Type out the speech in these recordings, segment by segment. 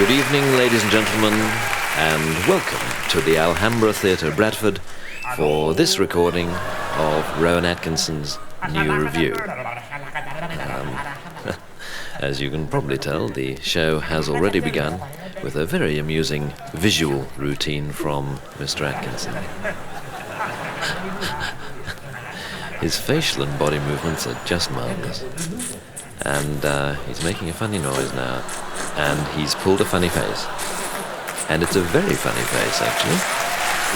Good evening, ladies and gentlemen, and welcome to the Alhambra Theatre, Bradford, for this recording of Rowan Atkinson's new review. As you can probably tell, the show has already begun with a very amusing visual routine from Mr. Atkinson. His facial and body movements are just marvellous. And he's making a funny noise now. And he's pulled a funny face. And it's a very funny face, actually.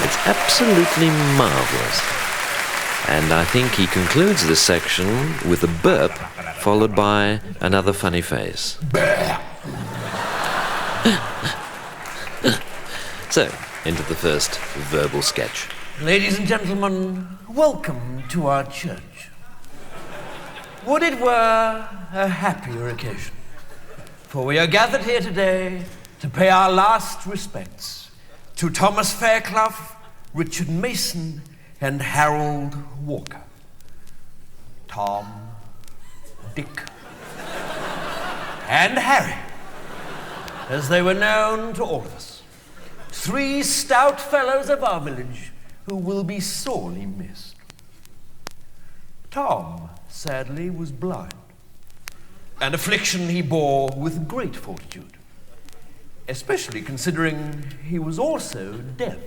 It's absolutely marvellous. And I think he concludes this section with a burp, followed by another funny face. So, into the first verbal sketch. Ladies and gentlemen, welcome to our church. Would it were a happier occasion, for we are gathered here today to pay our last respects to Thomas Fairclough, Richard Mason, and Harold Walker. Tom, Dick, and Harry, as they were known to all of us. Three stout fellows of our village who will be sorely missed. Tom, sadly, was blind, an affliction he bore with great fortitude, especially considering he was also deaf.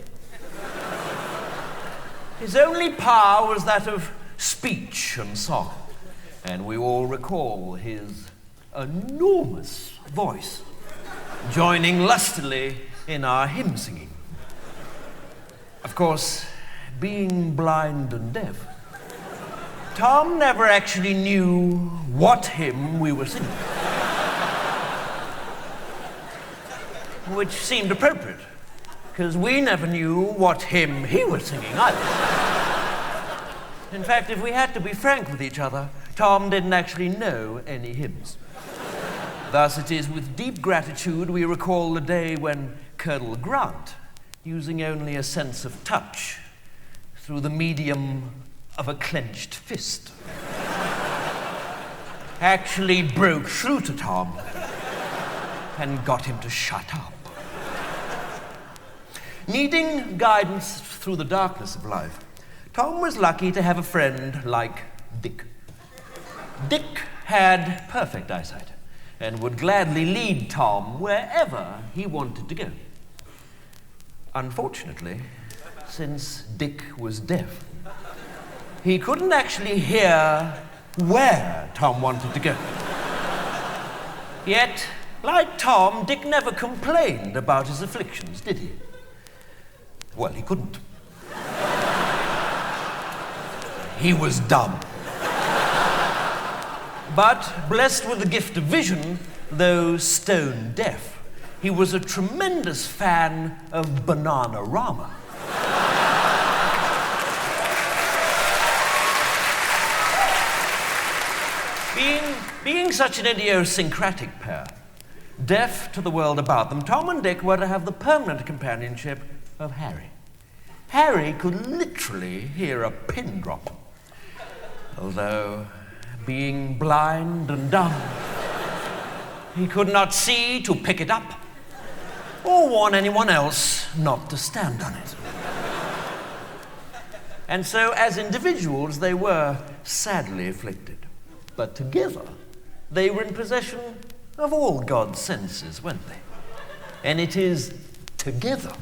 His only power was that of speech and song, and we all recall his enormous voice joining lustily in our hymn singing. Of course, being blind and deaf, Tom never actually knew what hymn we were singing, which seemed appropriate, because we never knew what hymn he was singing either. In fact, if we had to be frank with each other, Tom didn't actually know any hymns. Thus, it is with deep gratitude we recall the day when Colonel Grant, using only a sense of touch through the medium of a clenched fist, actually broke through to Tom and got him to shut up. Needing guidance through the darkness of life, Tom was lucky to have a friend like Dick. Dick had perfect eyesight and would gladly lead Tom wherever he wanted to go. Unfortunately, since Dick was deaf, he couldn't actually hear where Tom wanted to go. Yet, like Tom, Dick never complained about his afflictions, did he? Well, he couldn't. He was dumb. But, blessed with the gift of vision, though stone deaf, he was a tremendous fan of Bananarama. Being such an idiosyncratic pair, deaf to the world about them, Tom and Dick were to have the permanent companionship of Harry. Harry could literally hear a pin drop, although, being blind and dumb, he could not see to pick it up or warn anyone else not to stand on it. And so, as individuals, they were sadly afflicted. But together, they were in possession of all God's senses, weren't they? And it is together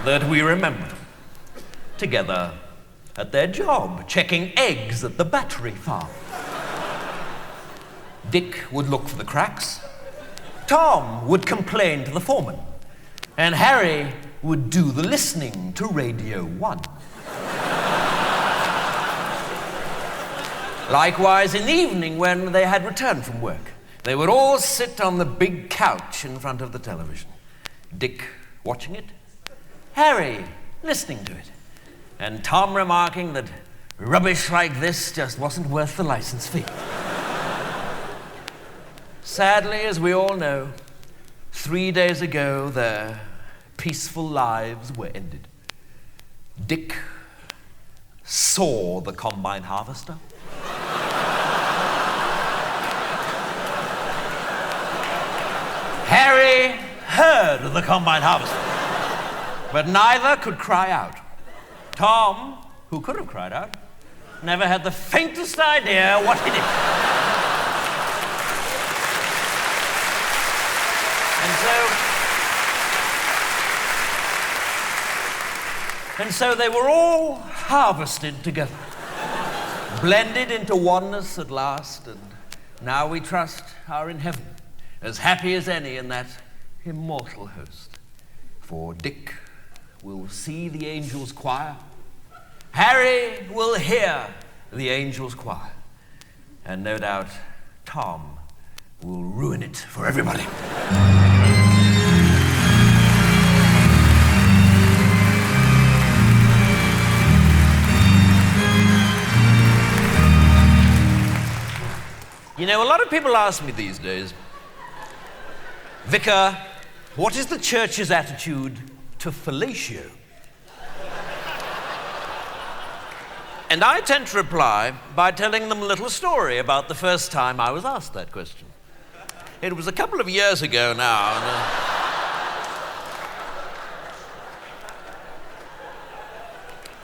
that we remember them. Together at their job, checking eggs at the battery farm. Dick would look for the cracks. Tom would complain to the foreman. And Harry would do the listening to Radio 1. Likewise, in the evening when they had returned from work, they would all sit on the big couch in front of the television. Dick watching it, Harry listening to it, and Tom remarking that rubbish like this just wasn't worth the license fee. Sadly, as we all know, 3 days ago, their peaceful lives were ended. Dick saw the combine harvester. Harry heard the combine harvest. But neither could cry out. Tom, who could have cried out, never had the faintest idea what he did. And so they were all harvested together, blended into oneness at last, and now we trust are in heaven, as happy as any in that immortal host. For Dick will see the angels' choir, Harry will hear the angels' choir, and no doubt Tom will ruin it for everybody. You know, a lot of people ask me these days, Vicar, what is the church's attitude to fellatio? And I tend to reply by telling them a little story about the first time I was asked that question. It was a couple of years ago now,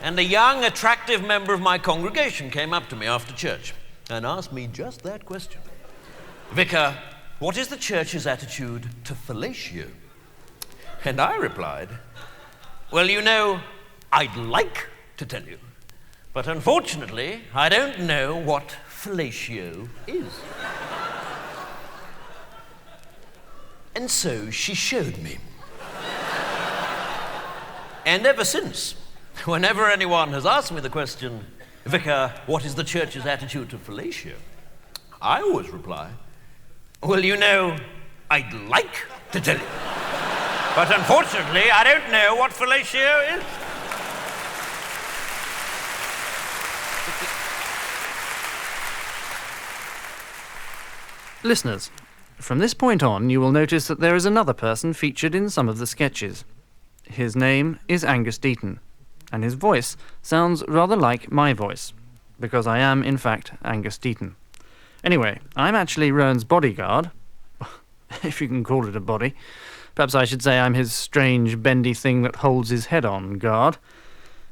and a young, attractive member of my congregation came up to me after church and asked me just that question. Vicar, what is the church's attitude to fellatio? And I replied, well, you know, I'd like to tell you, but unfortunately, I don't know what fellatio is. And so she showed me. And ever since, whenever anyone has asked me the question, Vicar, what is the church's attitude to fellatio? I always reply, well, you know, I'd like to tell you, but unfortunately, I don't know what fellatio is. Listeners, from this point on, you will notice that there is another person featured in some of the sketches. His name is Angus Deaton, and his voice sounds rather like my voice, because I am, in fact, Angus Deaton. Anyway, I'm actually Rowan's bodyguard, if you can call it a body. Perhaps I should say I'm his strange, bendy thing that holds his head on guard.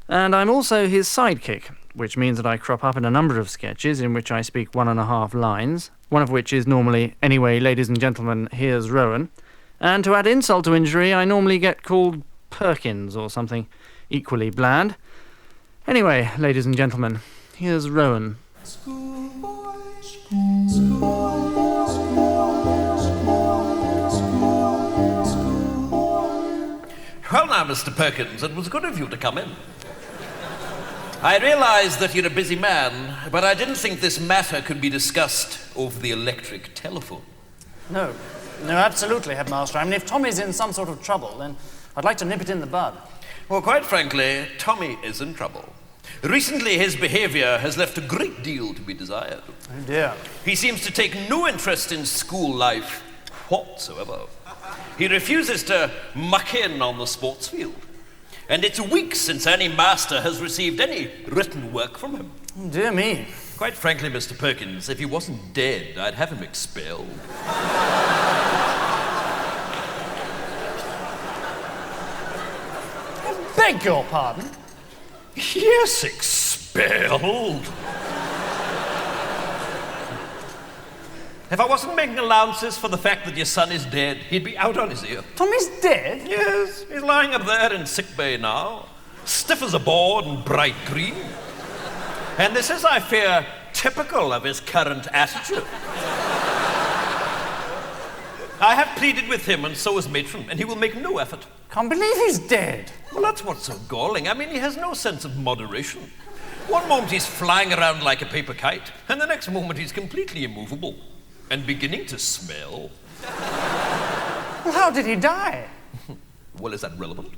And I'm also his sidekick, which means that I crop up in a number of sketches in which I speak 1.5 lines, one of which is normally, anyway, ladies and gentlemen, here's Rowan. And to add insult to injury, I normally get called Perkins or something equally bland. Anyway, ladies and gentlemen, here's Rowan. Well now, Mr. Perkins, it was good of you to come in. I realize that you're a busy man, but I didn't think this matter could be discussed over the electric telephone. No, absolutely, Headmaster. I mean, if Tommy's in some sort of trouble, then I'd like to nip it in the bud. Well, quite frankly, Tommy is in trouble. Recently, his behavior has left a great deal to be desired. Oh, dear. He seems to take no interest in school life whatsoever. He refuses to muck in on the sports field. And it's weeks since any master has received any written work from him. Oh, dear me. Quite frankly, Mr. Perkins, if he wasn't dead, I'd have him expelled. I beg your pardon? Yes, expelled. If I wasn't making allowances for the fact that your son is dead, he'd be out on his ear. Tommy's dead? Yes, he's lying up there in sick bay now, stiff as a board and bright green. And this is, I fear, typical of his current attitude. I have pleaded with him, and so has Matron, and he will make no effort. Can't believe he's dead. Well, that's what's so galling. I mean, he has no sense of moderation. One moment he's flying around like a paper kite, and the next moment he's completely immovable and beginning to smell. Well, how did he die? Well, is that relevant?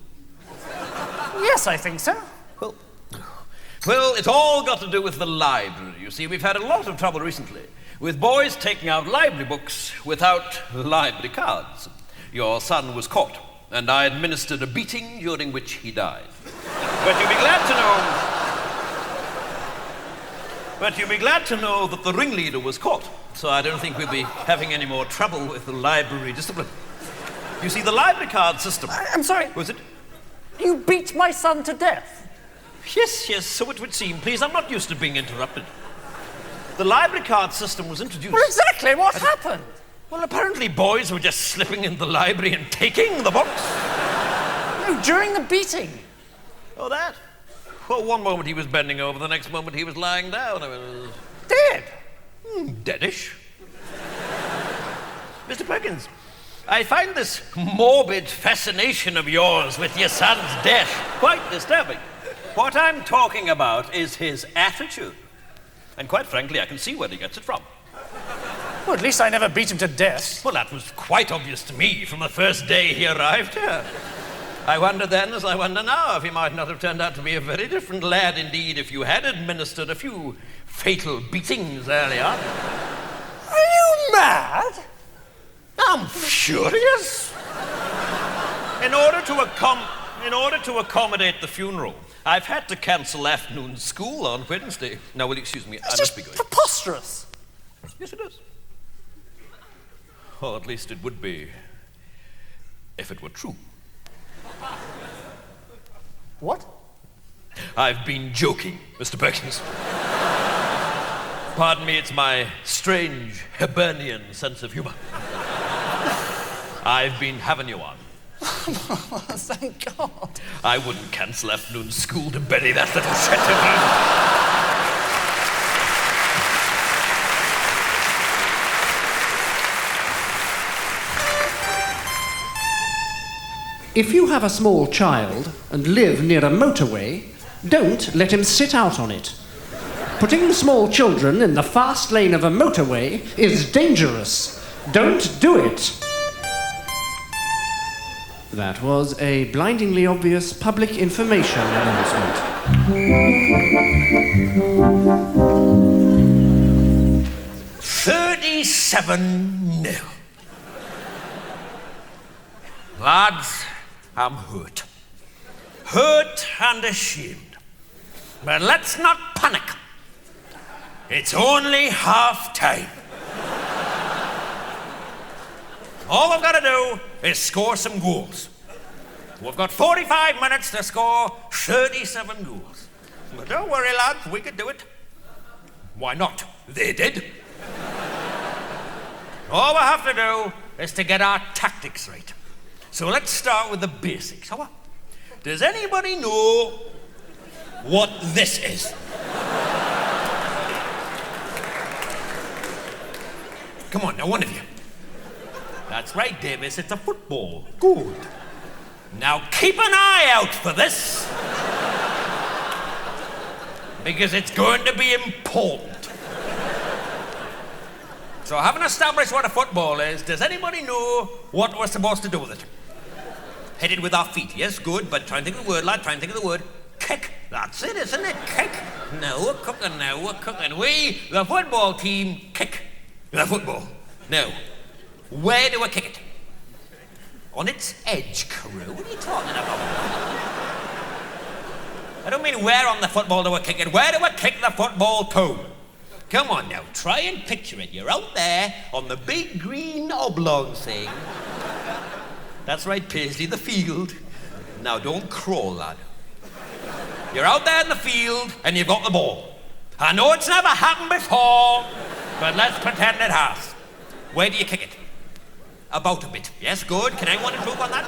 Yes, I think so. Well, it's all got to do with the library. You see, we've had a lot of trouble recently with boys taking out library books without library cards. Your son was caught, and I administered a beating during which he died. But you'll be glad to know that the ringleader was caught, so I don't think we'll be having any more trouble with the library discipline. You see, the library card system... I'm sorry. Was it? You beat my son to death. Yes, so it would seem. Please, I'm not used to being interrupted. The library card system was introduced... Well, exactly. What happened? Well, apparently boys were just slipping into the library and taking the books. No, during the beating. Oh, that? Well, one moment he was bending over, the next moment he was lying down. I mean, Dead. Deadish. Mr. Perkins, I find this morbid fascination of yours with your son's death quite disturbing. What I'm talking about is his attitude. And quite frankly, I can see where he gets it from. Well, at least I never beat him to death. Well, that was quite obvious to me from the first day he arrived here. I wonder then, as I wonder now, if he might not have turned out to be a very different lad indeed if you had administered a few fatal beatings earlier. Are you mad? I'm furious. In order to accommodate the funeral, I've had to cancel afternoon school on Wednesday. Now, will you excuse me? I must be going. Preposterous. Yes, it is. Or at least it would be if it were true. What? I've been joking, Mr. Perkins. Pardon me, it's my strange Hibernian sense of humor. I've been having you on. Thank God. I wouldn't cancel afternoon school to bury that little set of If you have a small child and live near a motorway, don't let him sit out on it. Putting small children in the fast lane of a motorway is dangerous. Don't do it. That was a blindingly obvious public information announcement. 37-0. Lads, I'm hurt. Hurt and ashamed. But let's not panic. It's only half time. All we've got to do is score some goals. We've got 45 minutes to score 37 goals. But don't worry, lads, we can do it. Why not? They did. All we have to do is to get our tactics right. So let's start with the basics. Does anybody know what this is? Come on, now, one of you. That's right, Davis, it's a football. Good. Now keep an eye out for this. Because it's going to be important. So having established what a football is, does anybody know what we're supposed to do with it? Hit it with our feet, yes, good, but try and think of the word, lad, try and think of the word. Kick, that's it, isn't it? Kick. Now we're cooking. We, the football team, kick the football. Now, where do we kick it? On its edge, Carew, what are you talking about? I don't mean where on the football do we kick it, where do we kick the football to? Come on now, try and picture it. You're out there on the big green oblong thing. That's right, Paisley, the field. Now don't crawl, lad. You're out there in the field and you've got the ball. I know it's never happened before, but let's pretend it has. Where do you kick it? About a bit. Yes, good. Can anyone improve on that?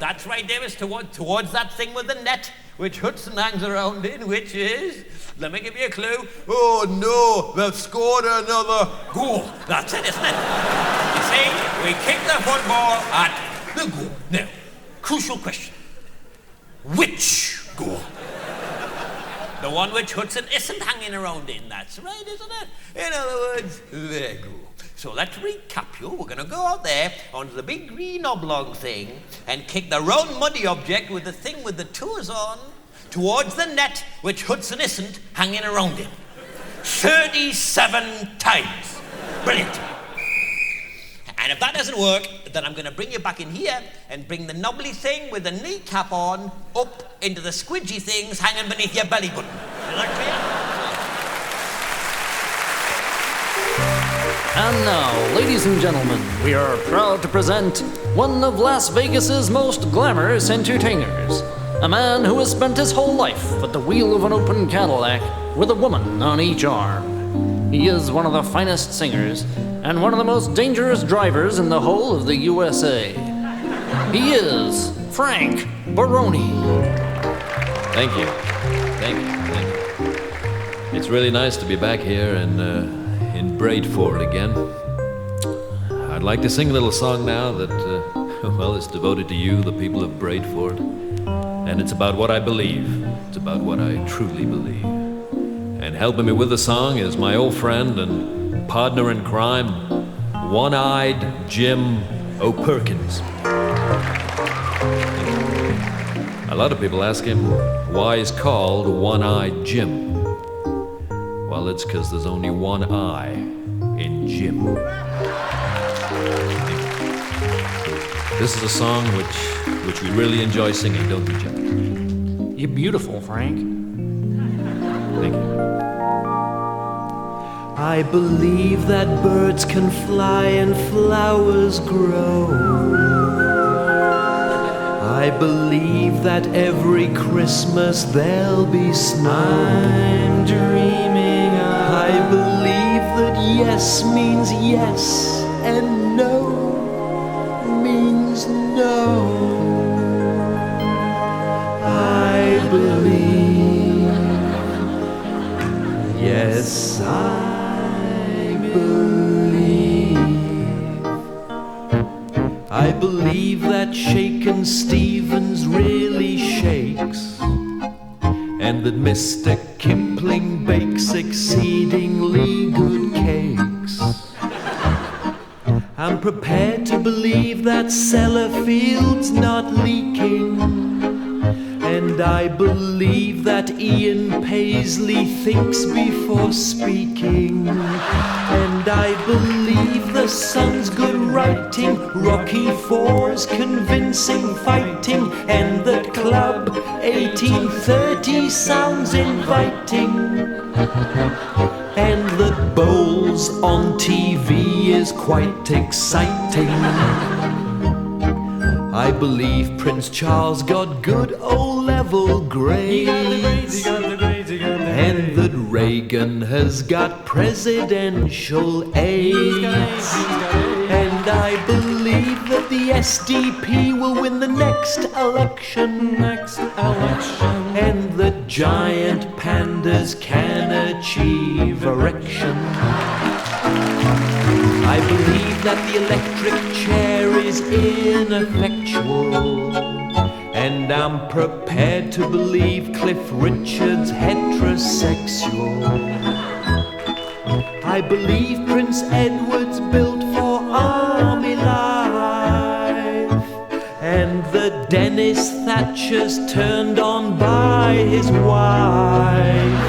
That's right, Davis, towards that thing with the net, which Hudson hangs around in, which is... Let me give you a clue. Oh, no, they've scored another goal. That's it, isn't it? You see, we kick the football at the goal. Now, crucial question. Which goal? The one which Hudson isn't hanging around in. That's right, isn't it? In other words, their goal. So let's recap you. We're going to go out there onto the big green oblong thing and kick the round muddy object with the thing with the toes on towards the net which Hudson isn't hanging around in. 37 times. Brilliant. And if that doesn't work, then I'm going to bring you back in here and bring the knobbly thing with the kneecap on up into the squidgy things hanging beneath your belly button. Is that clear? And now, ladies and gentlemen, we are proud to present one of Las Vegas's most glamorous entertainers. A man who has spent his whole life at the wheel of an open Cadillac with a woman on each arm. He is one of the finest singers and one of the most dangerous drivers in the whole of the USA. He is Frank Baroni. Thank you. Thank you. Thank you. It's really nice to be back here in Braidford again. I'd like to sing a little song now that, well, is devoted to you, the people of Braidford. And it's about what I believe. It's about what I truly believe. And helping me with the song is my old friend and partner in crime, One-Eyed Jim O'Perkins. A lot of people ask him why he's called One-Eyed Jim. Well, it's because there's only one eye in Jim. This is a song which we really enjoy singing, don't you, Jim? You're beautiful, Frank. Thank you. I believe that birds can fly and flowers grow. I believe that every Christmas there'll be snow. I'm dreaming I believe that yes means yes and no means no. I believe, yes, I believe. I believe that Shakin' Stevens really shakes, and that Mr. Kipling bakes exceedingly good cakes. I'm prepared to believe that Sellafield's not leaking, and I believe that Ian Paisley thinks before speaking, and I believe the Sun's good writing, Rocky IV's convincing fighting, and that Club 1830 sounds inviting, and that Bowls on TV is quite exciting. I believe Prince Charles got good O-level grades, and that Reagan has got presidential aides, and I believe that the SDP will win the next election, and that giant pandas can achieve erection. I believe that the electric chair is ineffectual, and I'm prepared to believe Cliff Richard's heterosexual. I believe Prince Edward's built for army life, and that Dennis Thatcher's turned on by his wife,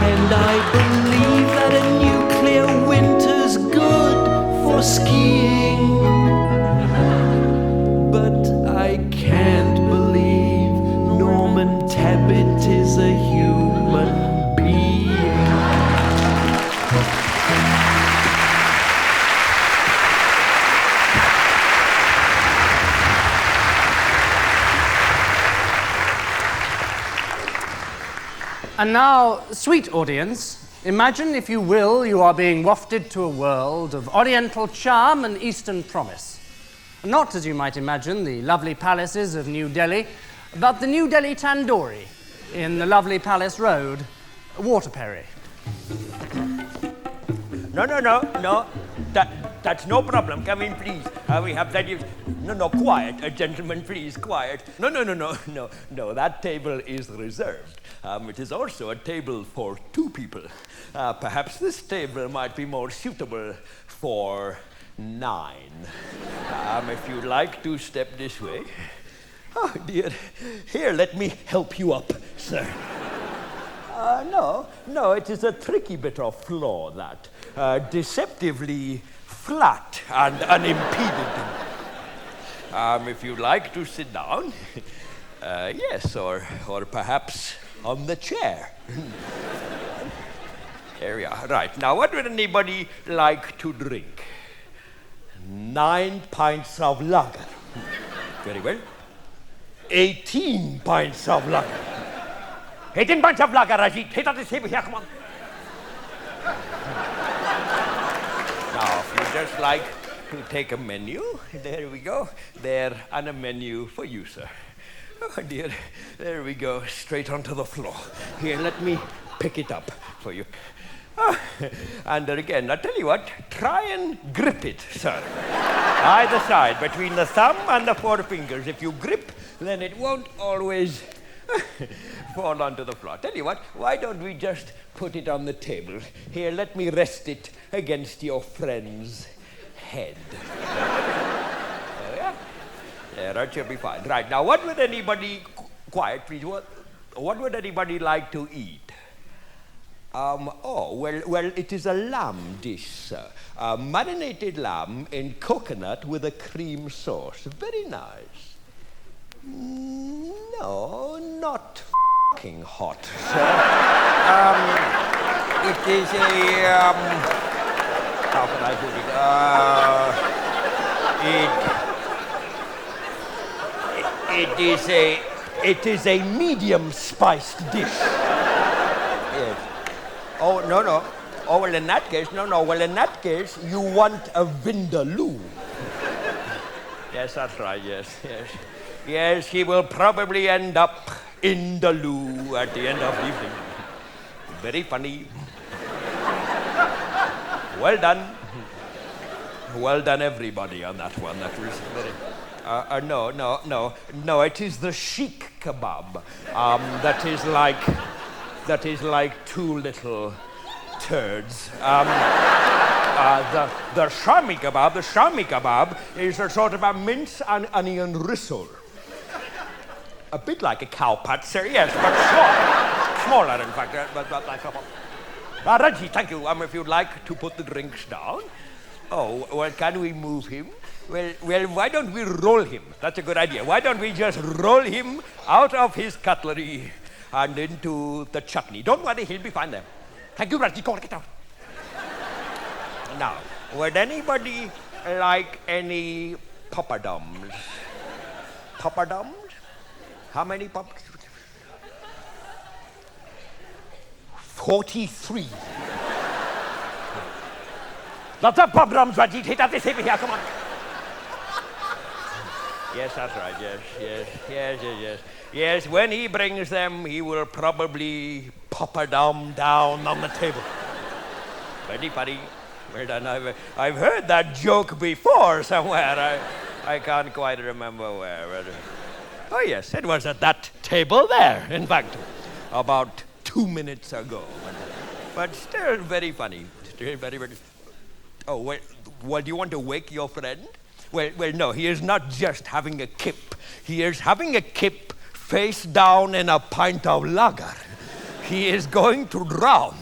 and I believe that a nuclear winter's good for skiing, but I can't believe Norman Tebbit is a human being. And now, sweet audience, imagine, if you will, you are being wafted to a world of Oriental charm and Eastern promise. Not, as you might imagine, the lovely palaces of New Delhi, but the New Delhi Tandoori in the lovely Palace Road, Waterperry. No. That's no problem. Come in, please. We have plenty of... No, quiet. Gentlemen, please, quiet. No. That table is reserved. It is also a table for two people. Perhaps this table might be more suitable for 9. If you'd like to step this way. Oh, dear. Here, let me help you up, sir. No, it is a tricky bit of floor, that. Deceptively flat and unimpeded. If you'd like to sit down, yes, or perhaps on the chair. There we are. Right. Now, what would anybody like to drink? 9 pints of lager. Very well. 18 pints of lager. 18 pints of lager, Rajit. Hit on the table here, come on. Now, if you just like to take a menu, there we go. There, and a menu for you, sir. Oh, dear. There we go. Straight onto the floor. Here, let me pick it up for you. Oh, and again, I'll tell you what, try and grip it, sir. Either side, between the thumb and the 4 fingers. If you grip, then it won't always fall onto the floor. Tell you what, why don't we just put it on the table? Here, let me rest it against your friend's head. There we are. There, that should be fine. Right, now what would anybody, quiet please, what would anybody like to eat? Well, it is a lamb dish, sir. Marinated lamb in coconut with a cream sauce. Very nice. No, not f***ing hot, sir. It is a, how can I put it? It is a medium spiced dish. Yes. Oh, no. Oh, well, in that case, Well, in that case, you want a vindaloo. Yes, that's right, yes. Yes, he will probably end up in the loo at the end of the evening. Very funny. Well done. Well done, everybody, on that one. That was very... No, it is the sheik kebab. That is like 2 little turds. The shami kebab is a sort of a mince and onion risol. A bit like a cow pat, sir, yes, but smaller in fact. Reggie, thank you. If you'd like to put the drinks down. Oh, well, can we move him? Well, why don't we roll him? That's a good idea. Why don't we just roll him out of his cutlery and into the chutney? Don't worry, he'll be fine there. Thank you, Reggie. Go on, get out. Now, would anybody like any poppadoms? Poppadoms? How many pop? 43. Lots of poppadoms, Reggie. Hit up this table here, come on. Yes, that's right, yes. Yes, when he brings them, he will probably poppadom down on the table. Very funny. Well done. I've heard that joke before somewhere. I can't quite remember where. Oh, yes, it was at that table there, in fact, about 2 minutes ago. But still very funny. Still very, very... Oh, well, do you want to wake your friend? Well, no, he is not just having a kip. He is having a kip face down in a pint of lager. He is going to drown.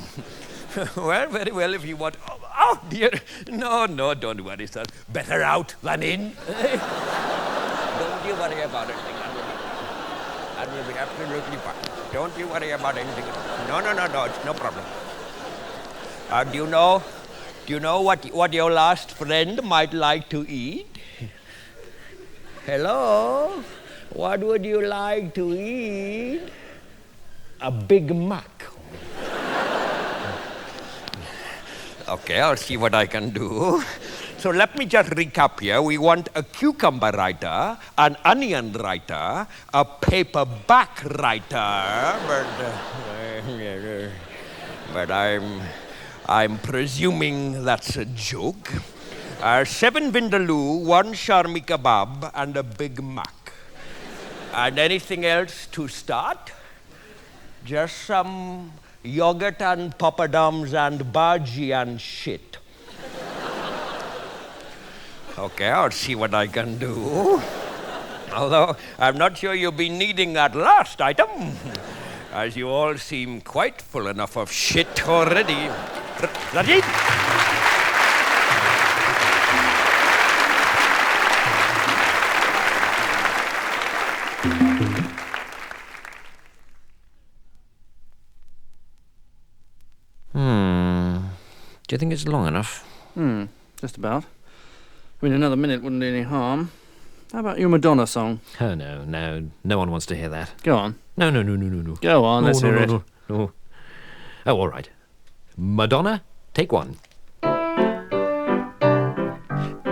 Well, very well, if you want... Oh, dear. No, don't worry, sir. Better out than in. Don't you worry about it. That will be absolutely fine. Don't you worry about anything. No, it's no problem. Do you know what your last friend might like to eat? Hello? What would you like to eat? A Big Mac. Okay, I'll see what I can do. So let me just recap here. We want a cucumber writer, an onion writer, a paperback writer, but I'm presuming that's a joke. 7 vindaloo, 1 charmi kebab, and a Big Mac. And anything else to start? Just some yogurt and poppadoms and bhaji and shit. Okay, I'll see what I can do. Although I'm not sure you'll be needing that last item, as you all seem quite full enough of shit already. Ready? Do you think it's long enough? Just about. I mean, another minute wouldn't do any harm. How about your Madonna song? Oh, no one wants to hear that. Go on. No. Go on, let's hear it. No. Oh, all right. Madonna, take one.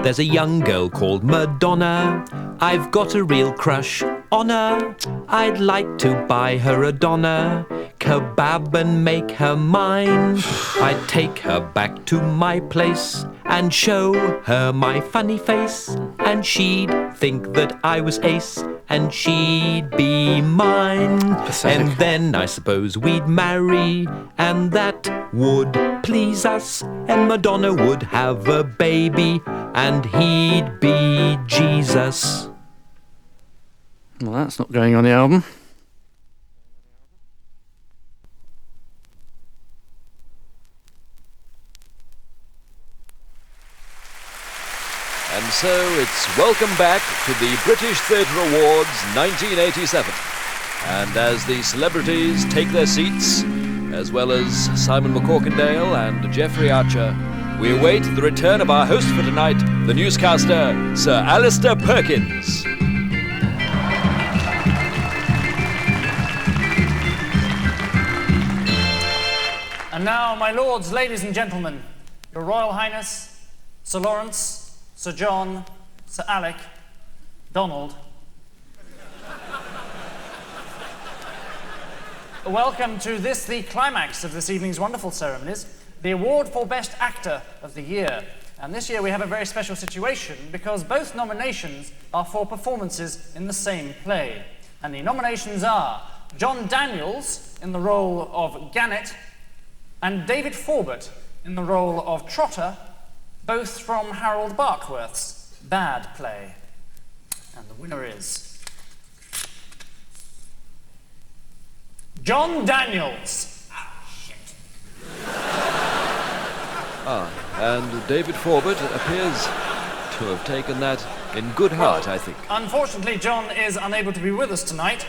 There's a young girl called Madonna. I've got a real crush on her. I'd like to buy her a doner, kebab and make her mine. I'd take her back to my place and show her my funny face, and she'd think that I was ace, and she'd be mine. Pathetic. And then I suppose we'd marry, and that would please us, and Madonna would have a baby, and he'd be Jesus. Well, that's not going on the album. And so it's welcome back to the British Theatre Awards 1987. And as the celebrities take their seats, as well as Simon McCorkindale and Geoffrey Archer, we await the return of our host for tonight, the newscaster, Sir Alistair Perkins. And now, my lords, ladies and gentlemen, your Royal Highness, Sir Lawrence, Sir John, Sir Alec, Donald. Welcome to this, the climax of this evening's wonderful ceremonies, the award for Best Actor of the Year. And this year we have a very special situation because both nominations are for performances in the same play. And the nominations are John Daniels in the role of Gannet and David Forbert in the role of Trotter, both from Harold Barkworth's Bad play. And the winner is John Daniels. And David Forbert appears to have taken that in good heart, I think. Unfortunately, John is unable to be with us tonight,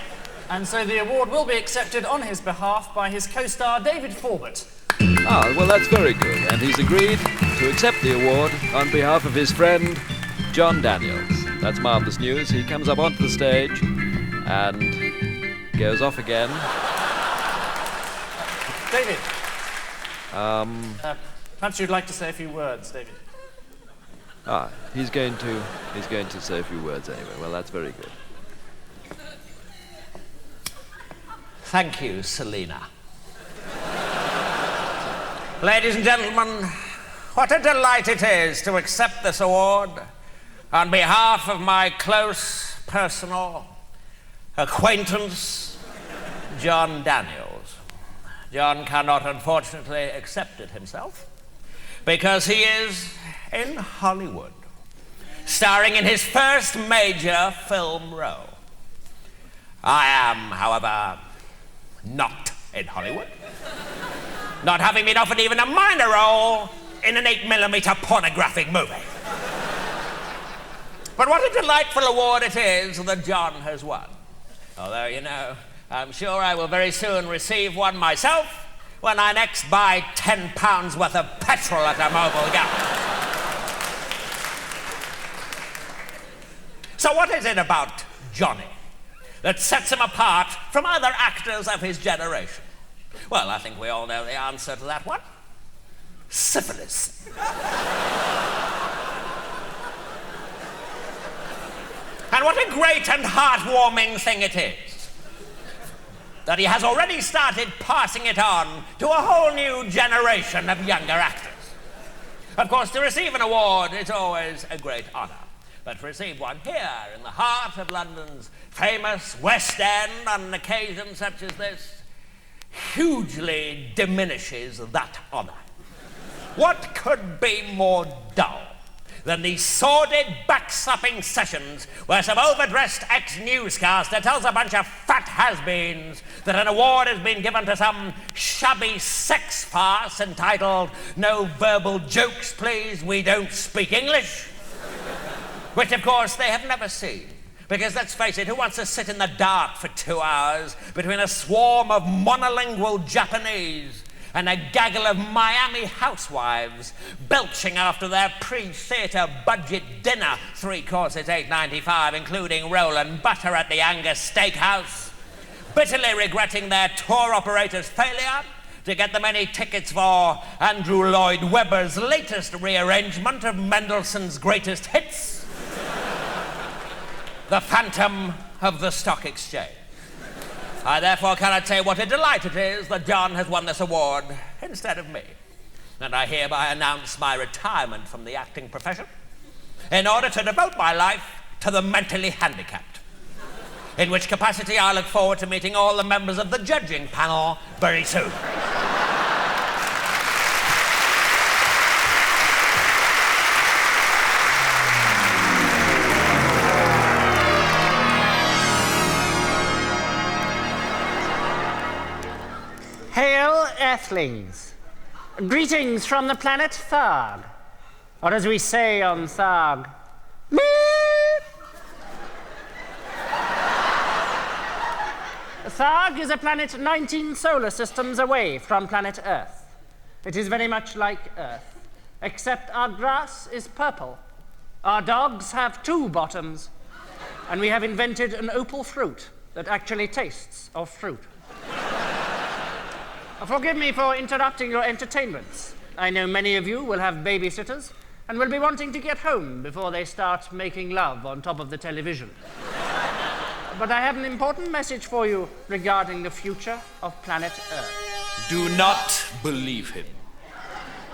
and so the award will be accepted on his behalf by his co-star David Forbert. Well, that's very good. And he's agreed to accept the award on behalf of his friend, John Daniels. That's marvellous news. He comes up onto the stage and goes off again. David. Perhaps you'd like to say a few words, David. He's going to say a few words anyway. Well, that's very good. Thank you, Selina. Ladies and gentlemen, what a delight it is to accept this award on behalf of my close personal acquaintance, John Daniels. John cannot, unfortunately, accept it himself because he is in Hollywood, starring in his first major film role. I am, however, not in Hollywood, not having been offered even a minor role in an 8mm pornographic movie. But what a delightful award it is that John has won. Although, you know, I'm sure I will very soon receive one myself when I next buy £10 worth of petrol at a Mobil gas. So what is it about Johnny that sets him apart from other actors of his generation? Well, I think we all know the answer to that one. Syphilis. And what a great and heartwarming thing it is that he has already started passing it on to a whole new generation of younger actors. Of course, to receive an award is always a great honour, but to receive one here in the heart of London's famous West End on an occasion such as this hugely diminishes that honour. What could be more dull than these sordid, backslapping sessions where some overdressed ex-newscaster tells a bunch of fat has-beens that an award has been given to some shabby sex farce entitled "No Verbal Jokes, Please, We Don't Speak English," which, of course, they have never seen. Because, let's face it, who wants to sit in the dark for 2 hours between a swarm of monolingual Japanese and a gaggle of Miami housewives belching after their pre-theatre budget dinner, 3 courses, $8.95, including roll and butter at the Angus Steakhouse, bitterly regretting their tour operator's failure to get them any tickets for Andrew Lloyd Webber's latest rearrangement of Mendelssohn's greatest hits, The Phantom of the Stock Exchange. I therefore cannot say what a delight it is that John has won this award instead of me. And I hereby announce my retirement from the acting profession in order to devote my life to the mentally handicapped. In which capacity I look forward to meeting all the members of the judging panel very soon. Hail, Earthlings. Greetings from the planet Tharg. Or as we say on Tharg, meep. Tharg is a planet 19 solar systems away from planet Earth. It is very much like Earth, except our grass is purple. Our dogs have 2 bottoms, and we have invented an opal fruit that actually tastes of fruit. Forgive me for interrupting your entertainments. I know many of you will have babysitters and will be wanting to get home before they start making love on top of the television. But I have an important message for you regarding the future of planet Earth. Do not believe him.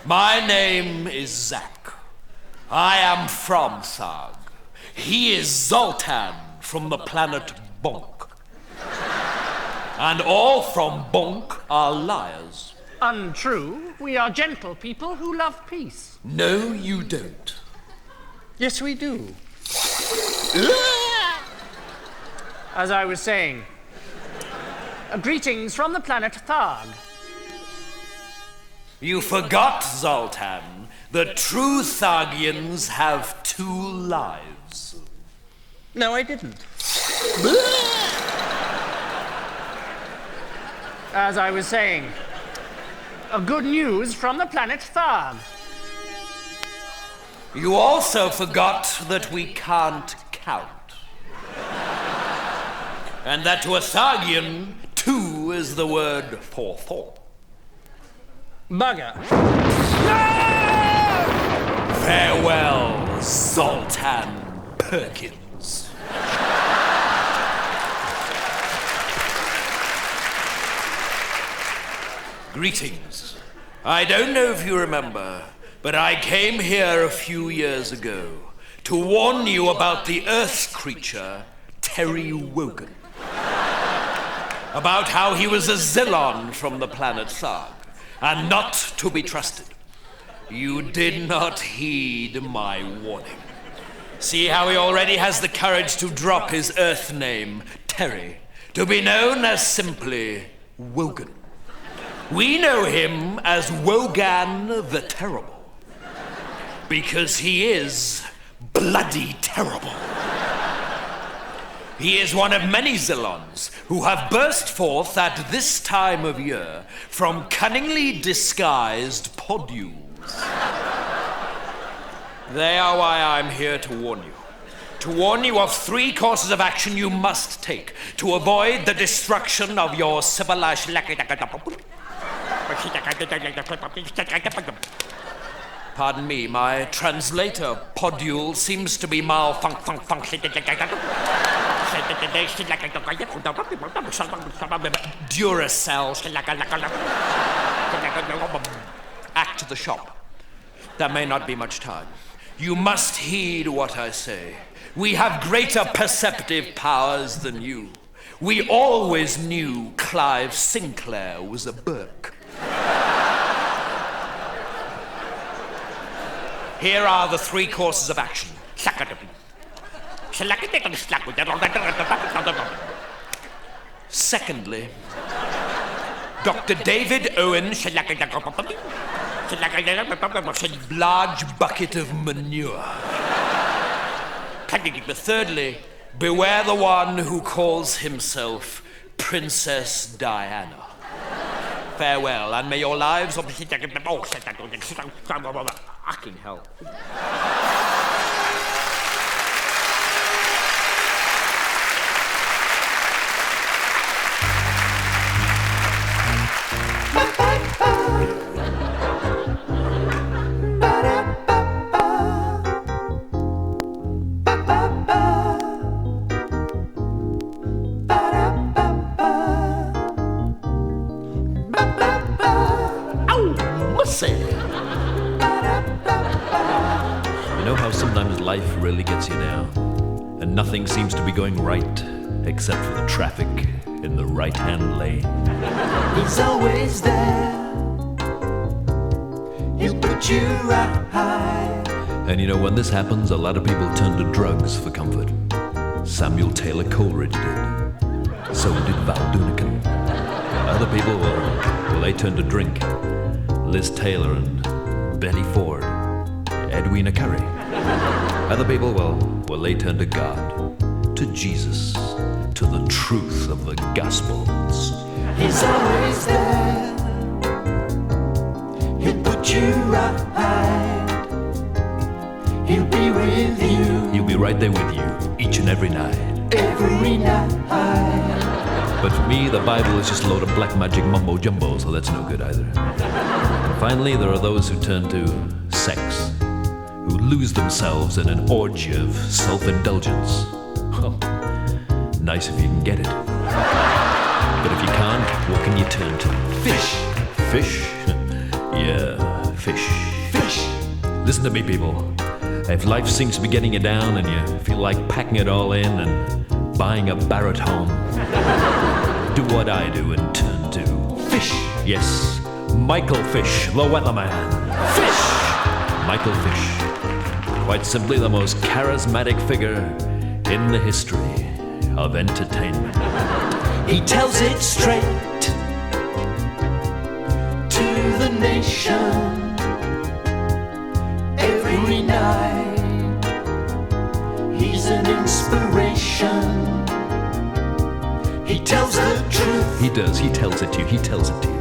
My name is Zack. I am from Tharg. He is Zoltan from the planet Bonk. And all from Bonk are liars. Untrue. We are gentle people who love peace. No, you don't. Yes, we do. As I was saying, greetings from the planet Tharg. You forgot, Zoltan, that true Thargians have 2 lives. No, I didn't. As I was saying, good news from the planet Tharg. You also forgot that we can't count. And that to a Thargian, 2 is the word for 4. Bugger. Farewell, Zoltan Perkins. Greetings. I don't know if you remember, but I came here a few years ago to warn you about the Earth creature, Terry Wogan. About how he was a Zilon from the planet Tharg, and not to be trusted. You did not heed my warning. See how he already has the courage to drop his Earth name, Terry, to be known as simply Wogan. We know him as Wogan the Terrible, because he is bloody terrible. He is one of many Zilons who have burst forth at this time of year from cunningly disguised podules. They are why I'm here to warn you. To warn you of 3 courses of action you must take to avoid the destruction of your civilization. Pardon me, my translator podule seems to be Duracell. Act to the shop. There may not be much time. You must heed what I say. We have greater perceptive powers than you. We always knew Clive Sinclair was a Burke. Here are the 3 courses of action. Secondly, Dr. David Owen, large bucket of manure. Thirdly, beware the one who calls himself Princess Diana. Farewell, and may your lives... Fucking hell. You know how sometimes life really gets you down, and nothing seems to be going right, except for the traffic in the right-hand lane. He's always there. He'll put you right. And you know, when this happens, a lot of people turn to drugs for comfort. Samuel Taylor Coleridge did. So did Val Dunican. Other people, well, they turn to drink. Liz Taylor and Betty Ford, Edwina Curry. Other people, well, they turn to God, to Jesus, to the truth of the Gospels. He's always there. He'll put you right. He'll be with you. He'll be right there with you, each and every night. Every night. But for me, the Bible is just a load of black magic mumbo-jumbo, so that's no good either. And finally, there are those who turn to sex, who lose themselves in an orgy of self-indulgence. Oh, nice if you can get it. But if you can't, what can you turn to? Fish. Fish? Yeah, fish. Fish. Listen to me, people. If life seems to be getting you down and you feel like packing it all in and buying a Barrett home, do what I do and turn to fish. Yes, Michael Fish, the weatherman. Fish! Michael Fish. Quite simply the most charismatic figure in the history of entertainment. He tells it straight to the nation every night. He's an inspiration. He tells the truth. He does, he tells it to you, he tells it to you.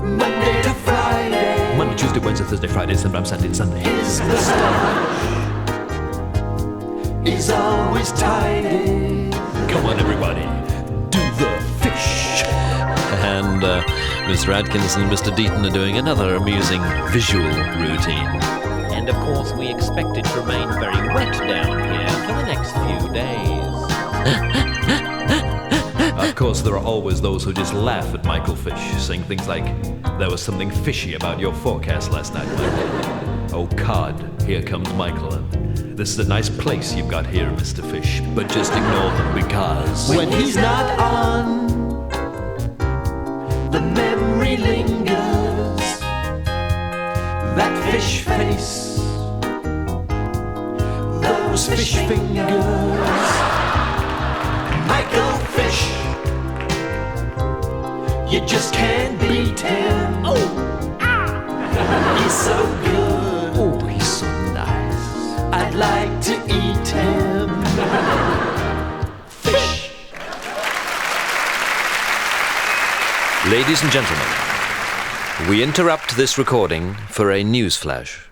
Monday to Friday. Monday, Tuesday, Wednesday, Thursday, Friday, sometimes Saturday and Sunday. His moustache is always tidy. Come on, everybody, do the fish. And Mr. Atkinson and Mr. Deaton are doing another amusing visual routine. And of course, we expect it to remain very wet down here for the next few days. Of course, there are always those who just laugh at Michael Fish, saying things like, there was something fishy about your forecast last night, Michael. Oh, cod, here comes Michael, and this is a nice place you've got here, Mr. Fish, but just ignore them because... When he's not on, the memory lingers. That fish face, those fish fingers. Michael Fish, you just can't beat him. Oh, he's so good. Oh, he's so nice. I'd like to eat him. Fish. Ladies and gentlemen, we interrupt this recording for a news flash.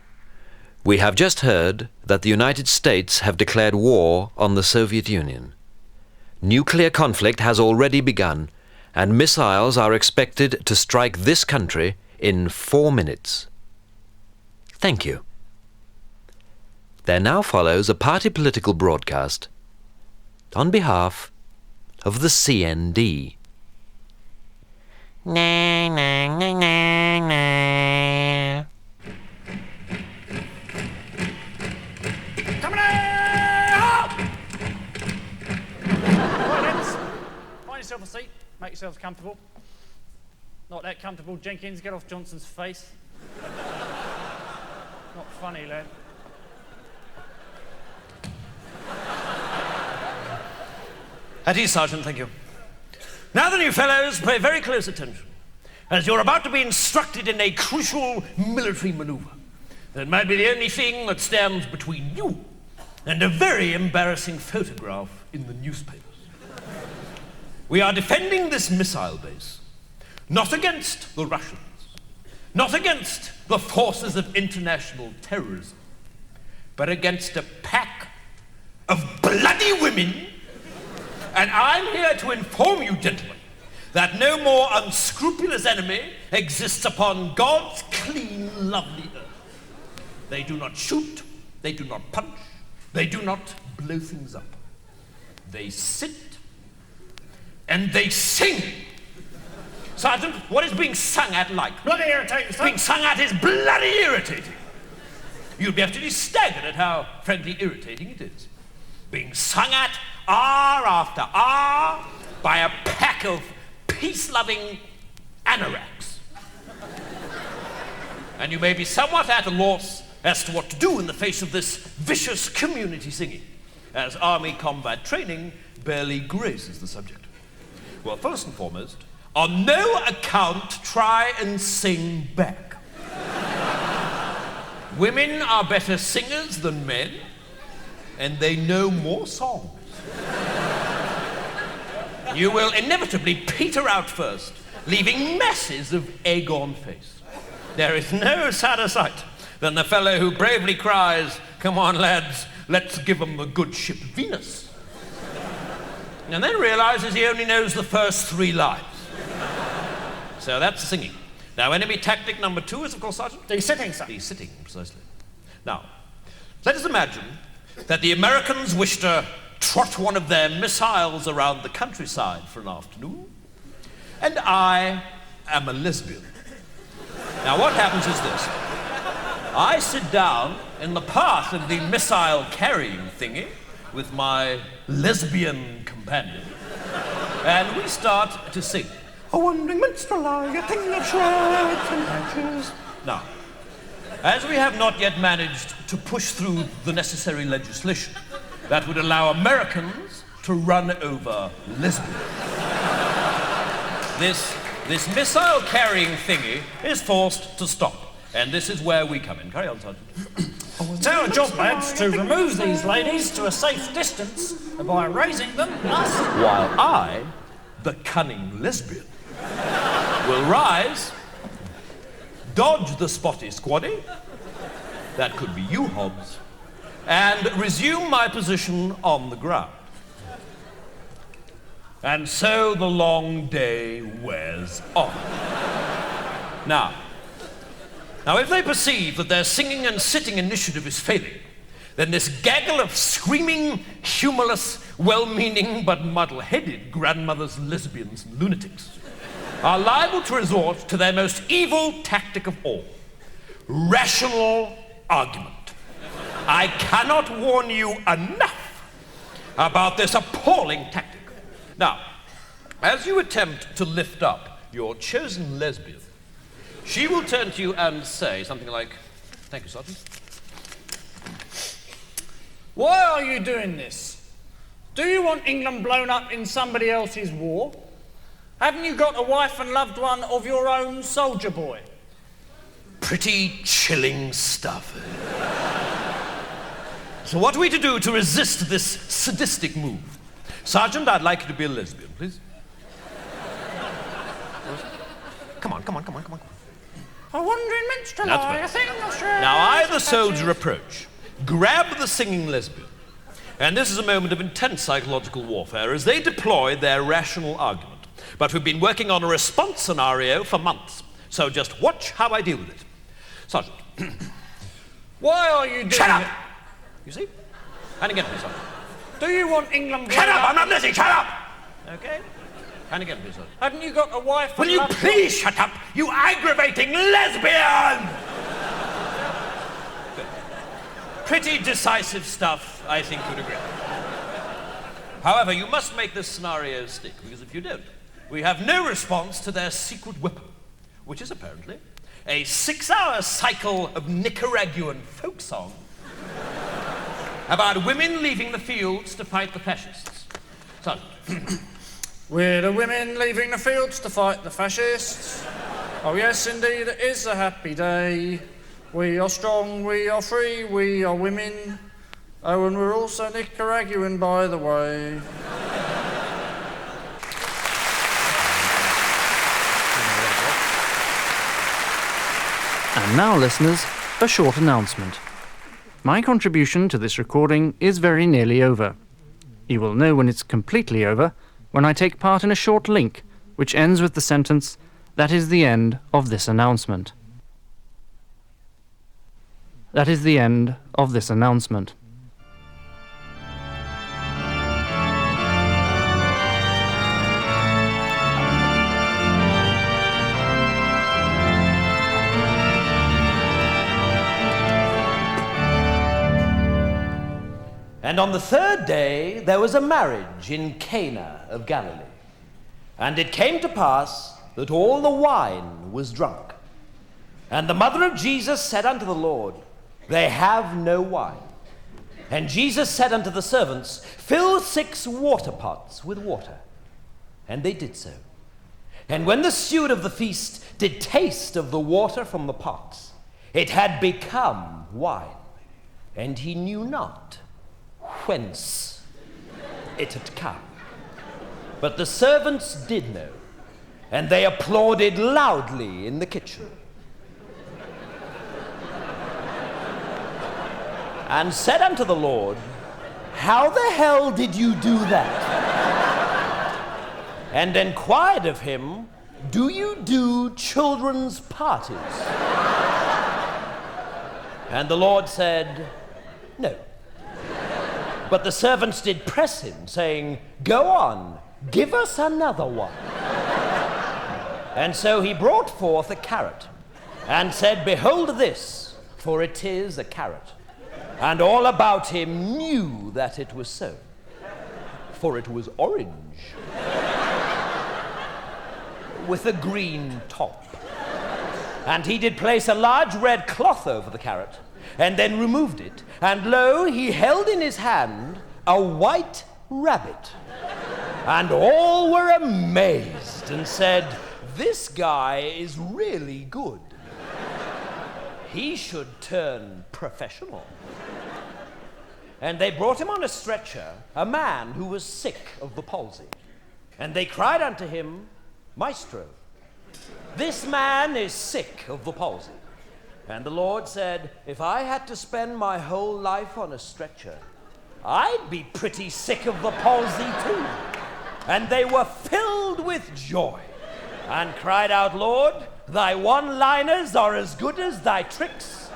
We have just heard that the United States have declared war on the Soviet Union. Nuclear conflict has already begun, and missiles are expected to strike this country in 4 minutes. Thank you. There now follows a party political broadcast on behalf of the CND. Na, na, na, na, na. Find yourself a seat. Make yourselves comfortable. Not that comfortable, Jenkins. Get off Johnson's face. Not funny, lad. At ease, Sergeant, thank you. Now then, you fellows, pay very close attention, as you're about to be instructed in a crucial military maneuver that might be the only thing that stands between you and a very embarrassing photograph in the newspapers. We are defending this missile base not against the Russians, not against the forces of international terrorism, but against a pack of bloody women. And I'm here to inform you, gentlemen, that no more unscrupulous enemy exists upon God's clean, lovely earth. They do not shoot, they do not punch, they do not blow things up. They sit and they sing. Sergeant, what is being sung at like? Bloody irritating, sir. Being sung at is bloody irritating. You'd be absolutely staggered at how frankly irritating it is. Being sung at hour after hour by a pack of peace-loving anoraks. And you may be somewhat at a loss as to what to do in the face of this vicious community singing, as army combat training barely grazes the subject. Well, first and foremost, on no account try and sing back. Women are better singers than men, and they know more songs. You will inevitably peter out first, leaving masses of egg on face. There is no sadder sight than the fellow who bravely cries, "Come on, lads, let's give 'em the good ship Venus," and then realizes he only knows the first 3 lines. So that's singing. Now, enemy tactic number 2 is, of course, Sergeant? De-sitting, sir. De-sitting, precisely. Now, let us imagine that the Americans wish to trot one of their missiles around the countryside for an afternoon, and I am a lesbian. Now, what happens is this. I sit down in the path of the missile-carrying thingy with my lesbian companion, and we start to sing. A wandering minstrel, a thing of shreds and patches. Now, as we have not yet managed to push through the necessary legislation that would allow Americans to run over lesbians, this missile-carrying thingy is forced to stop. And this is where we come in. Carry on, Sergeant. It's our job, lads, to remove these ladies to a safe distance by raising them, us. While I, the cunning lesbian, will rise, dodge the spotty squaddy, that could be you, Hobbs, and resume my position on the ground. And so the long day wears on. Now, if they perceive that their singing and sitting initiative is failing, then this gaggle of screaming, humorless, well-meaning but muddle-headed grandmothers, lesbians, and lunatics are liable to resort to their most evil tactic of all, rational argument. I cannot warn you enough about this appalling tactic. Now, as you attempt to lift up your chosen lesbian, she will turn to you and say something like, "Thank you, Sergeant." Why are you doing this? Do you want England blown up in somebody else's war? Haven't you got a wife and loved one of your own, soldier boy? Pretty chilling stuff. So what are we to do to resist this sadistic move? Sergeant, I'd like you to be a lesbian, please. Come on. A wandering minstrel, That's a better. thing of shreds. Now I, the soldier, approach, grab the singing lesbian, and this is a moment of intense psychological warfare as they deploy their rational argument. But we've been working on a response scenario for months, so just watch how I deal with it. Sergeant. Why are you doing Shut up! it? You see? And again, please, Sergeant. Do you want England blown Shut up! up? I'm not listening! Shut up! Okay? And again, please, Sergeant. Haven't you got a wife Will and you loved please shut up, you aggravating lesbian! Good. Pretty decisive stuff, I think you'd agree. However, you must make this scenario stick, because if you don't, we have no response to their secret weapon, which is apparently a 6-hour cycle of Nicaraguan folk song about women leaving the fields to fight the fascists. Sergeant. We're the women leaving the fields to fight the fascists. Oh yes, indeed, it is a happy day. We are strong, we are free, we are women. Oh, and we're also Nicaraguan, by the way. And now, listeners, a short announcement. My contribution to this recording is very nearly over. You will know when it's completely over when I take part in a short link which ends with the sentence, "That is the end of this announcement." That is the end of this announcement. And on the third day there was a marriage in Cana of Galilee. And it came to pass that all the wine was drunk. And the mother of Jesus said unto the Lord, They have no wine. And Jesus said unto the servants, Fill 6 water pots with water. And they did so. And when the steward of the feast did taste of the water from the pots, it had become wine. And he knew not whence it had come. But the servants did know, and they applauded loudly in the kitchen, and said unto the Lord, How the hell did you do that? And inquired of him, Do you do children's parties? And the Lord said, No. But the servants did press him, saying, Go on, give us another one. And so he brought forth a carrot, and said, Behold this, for it is a carrot. And all about him knew that it was so, for it was orange, with a green top. And he did place a large red cloth over the carrot, and then removed it, and lo, he held in his hand a white rabbit. And all were amazed and said, This guy is really good. He should turn professional. And they brought him on a stretcher, a man who was sick of the palsy. And they cried unto him, Maestro, this man is sick of the palsy. And the Lord said, If I had to spend my whole life on a stretcher, I'd be pretty sick of the palsy too. And they were filled with joy and cried out, Lord, thy one-liners are as good as thy tricks.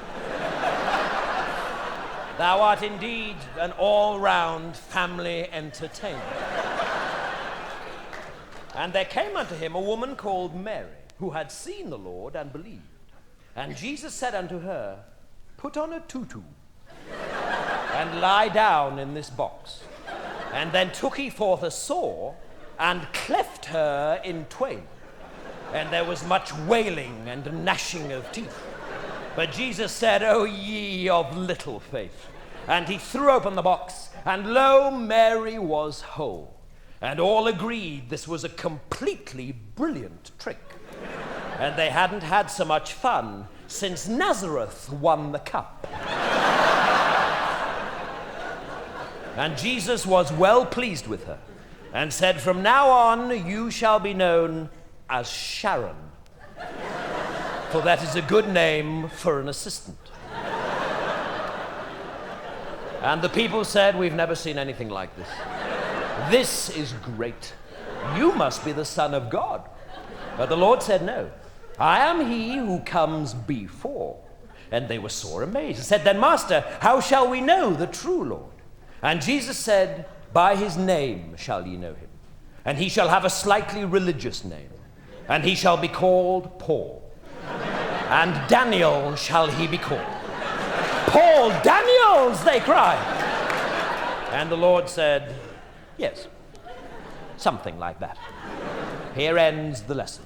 Thou art indeed an all-round family entertainer. And there came unto him a woman called Mary, who had seen the Lord and believed. And Jesus said unto her, Put on a tutu, and lie down in this box. And then took he forth a saw, and cleft her in twain. And there was much wailing and gnashing of teeth. But Jesus said, O ye of little faith. And he threw open the box, and lo, Mary was whole. And all agreed this was a completely brilliant trick. And they hadn't had so much fun since Nazareth won the cup. And Jesus was well pleased with her, and said, From now on you shall be known as Sharon, for that is a good name for an assistant. And the people said, We've never seen anything like this. This is great. You must be the Son of God. But the Lord said, No, I am he who comes before. And they were sore amazed, and said, Then, Master, how shall we know the true Lord? And Jesus said, By his name shall ye know him. And he shall have a slightly religious name. And he shall be called Paul. And Daniel shall he be called. Paul Daniels, they cried. And the Lord said, Yes, something like that. Here ends the lesson.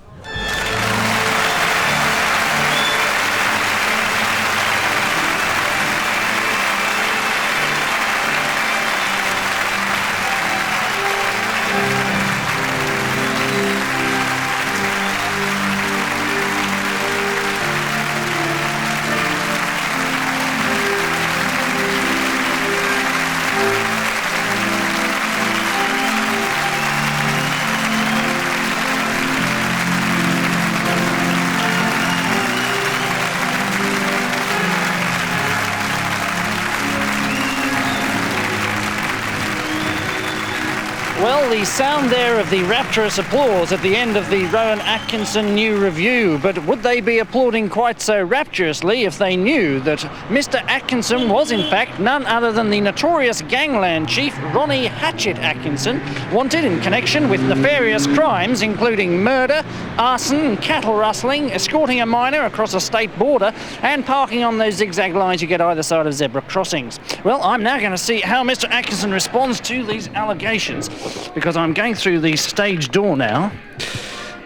Well, the sound there of the rapturous applause at the end of the Rowan Atkinson new review, but would they be applauding quite so rapturously if they knew that Mr. Atkinson was in fact none other than the notorious gangland chief Ronnie Hatchet Atkinson, wanted in connection with nefarious crimes including murder, arson, cattle rustling, escorting a minor across a state border, and parking on those zigzag lines you get either side of zebra crossings. Well, I'm now going to see how Mr. Atkinson responds to these allegations, because I'm going through the stage door now,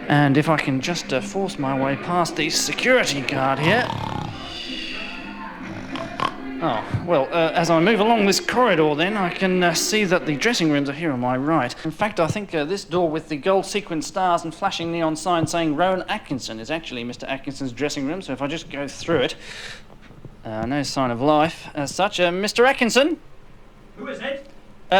and if I can just force my way past the security guard here. Oh, well, as I move along this corridor then, I can see that the dressing rooms are here on my right. In fact, I think this door with the gold sequin stars and flashing neon sign saying Rowan Atkinson is actually Mr. Atkinson's dressing room, so if I just go through it, no sign of life as such. Mr. Atkinson? Who is it?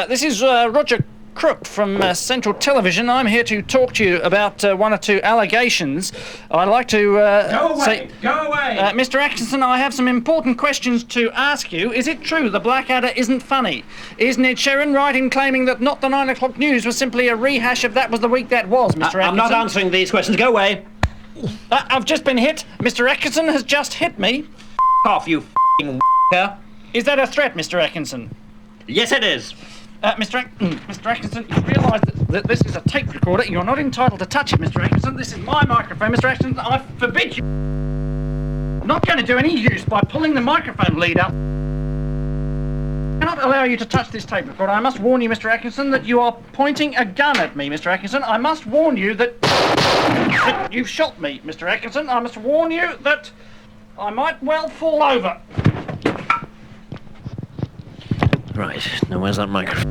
This is Roger Crook from Central Television. I'm here to talk to you about one or two allegations. I'd like to Go away! say... Go away! Mr. Atkinson, I have some important questions to ask you. Is it true the Blackadder isn't funny? Is Ned Sherrin right in claiming that Not the 9 O'Clock News was simply a rehash of That Was the Week That Was, Mr. Atkinson? I'm not answering these questions. Go away. I've just been hit. Mr. Atkinson has just hit me. Off, you f***ing Is that a threat, Mr. Atkinson? Yes, it is. Mr. Atkinson, you realise that this is a tape recorder. You're not entitled to touch it, Mr. Atkinson. This is my microphone, Mr. Atkinson. I forbid you. I'm not going to do any use by pulling the microphone lead up. I cannot allow you to touch this tape recorder. I must warn you, Mr. Atkinson, that you are pointing a gun at me, Mr. Atkinson. I must warn you that you've shot me, Mr. Atkinson. I must warn you that I might well fall over. Right, now where's that microphone?